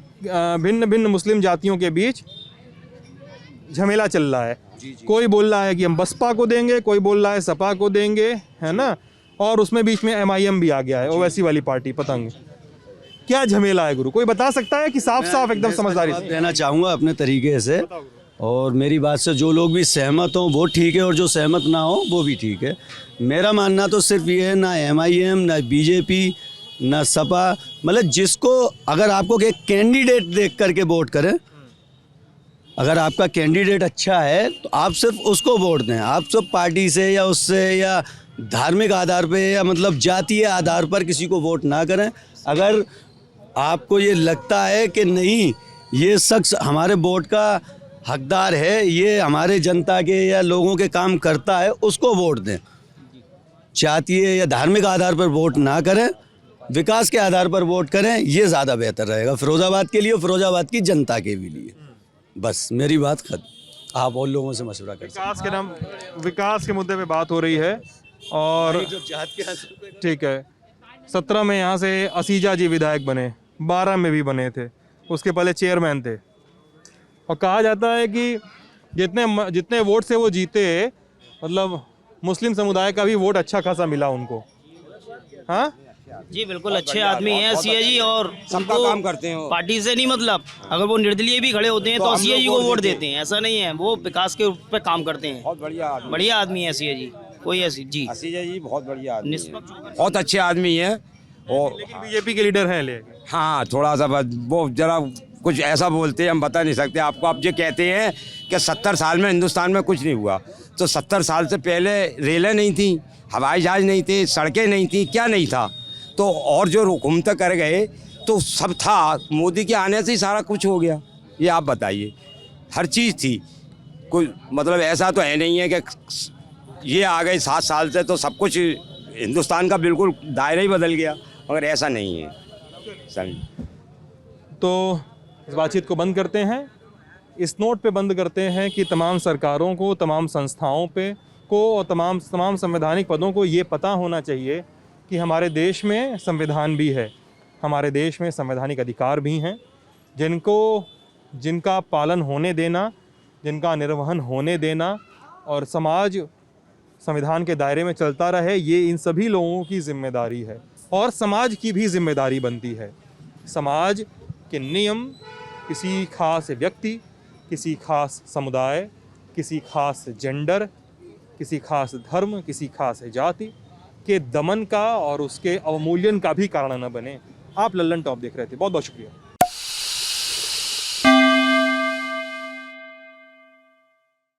S4: भिन्न भिन्न मुस्लिम जातियों के बीच झमेला चल रहा है। कोई बोल रहा है कि हम बसपा को देंगे, कोई बोल रहा है सपा को देंगे, है ना, और उसमें बीच में MIM भी आ गया है, ओवैसी वाली पार्टी पतंग। क्या झमेला है गुरु, कोई बता सकता है कि साफ साफ एकदम समझदारी से?
S2: देना चाहूँगा अपने तरीके से, और मेरी बात से जो लोग भी सहमत हों वो ठीक है, और जो सहमत ना हो वो भी ठीक है। मेरा मानना तो सिर्फ ये है, ना MIM ना BJP ना सपा, मतलब जिसको अगर आपको एक कैंडिडेट देख करके वोट करें, अगर आपका कैंडिडेट अच्छा है तो आप सिर्फ उसको वोट दें। आप सब पार्टी से या उससे या धार्मिक आधार पे या मतलब जातीय आधार पर किसी को वोट ना करें। अगर आपको ये लगता है कि नहीं ये शख्स हमारे वोट का हकदार है, ये हमारे जनता के या लोगों के काम करता है, उसको वोट दें। जातीय या धार्मिक आधार पर वोट ना करें, विकास के आधार पर वोट करें, ये ज़्यादा बेहतर रहेगा फिरोज़ाबाद के लिए और फिरोज़ाबाद की जनता के भी लिए। बस मेरी बात खत्म। आप और लोगों से मशवरा कर
S4: विकास के मुद्दे पे बात हो रही है। और ठीक है, 17 में यहाँ से असीजा जी विधायक बने, 12 में भी बने थे, उसके पहले चेयरमैन थे, और कहा जाता है कि जितने वोट से वो जीते, मतलब मुस्लिम समुदाय का भी वोट अच्छा खासा मिला उनको। हाँ
S10: जी बिल्कुल, अच्छे आदमी हैं सीए जी, और
S7: सबका काम करते हैं।
S10: पार्टी से नहीं मतलब, अगर वो निर्दलीय भी खड़े होते हैं तो सीए जी को वोट देते हैं, ऐसा नहीं है, वो विकास के पे काम करते हैं।
S7: बहुत
S10: बढ़िया आदमी है सीए जी, कोई ऐसी जी
S7: असीजा जी बहुत बढ़िया आदमी है,
S10: निष्पक्ष
S7: बहुत अच्छे आदमी है। और
S4: लेकिन बीजेपी के लीडर हैं ले।
S7: हाँ, थोड़ा सा वो जरा कुछ ऐसा बोलते हैं, हम बता नहीं सकते आपको। आप जो कहते हैं कि 70 साल में हिंदुस्तान में कुछ नहीं हुआ, तो 70 साल से पहले रेलें नहीं थी, हवाई जहाज नहीं थे, सड़कें नहीं थी, क्या नहीं था? तो और जो हुकूमत कर गए तो सब था, मोदी के आने से ही सारा कुछ हो गया। ये आप बताइए, हर चीज़ थी, कोई मतलब ऐसा तो है नहीं है कि ये आ गए 7 साल से तो सब कुछ हिंदुस्तान का बिल्कुल दायरा ही बदल गया, मगर ऐसा नहीं है। समझ
S4: तो इस बातचीत को बंद करते हैं, इस नोट पे बंद करते हैं कि तमाम सरकारों को, तमाम संस्थाओं को और तमाम संवैधानिक पदों को ये पता होना चाहिए कि हमारे देश में संविधान भी है, हमारे देश में संवैधानिक अधिकार भी हैं, जिनका पालन होने देना, जिनका निर्वहन होने देना और समाज संविधान के दायरे में चलता रहे, ये इन सभी लोगों की जिम्मेदारी है और समाज की भी जिम्मेदारी बनती है। समाज के नियम किसी खास व्यक्ति, किसी खास समुदाय, किसी खास जेंडर, किसी खास धर्म, किसी खास जाति के दमन का और उसके अवमूल्यन का भी कारण न बने। आप लल्लन टॉप देख रहे थे, बहुत बहुत शुक्रिया।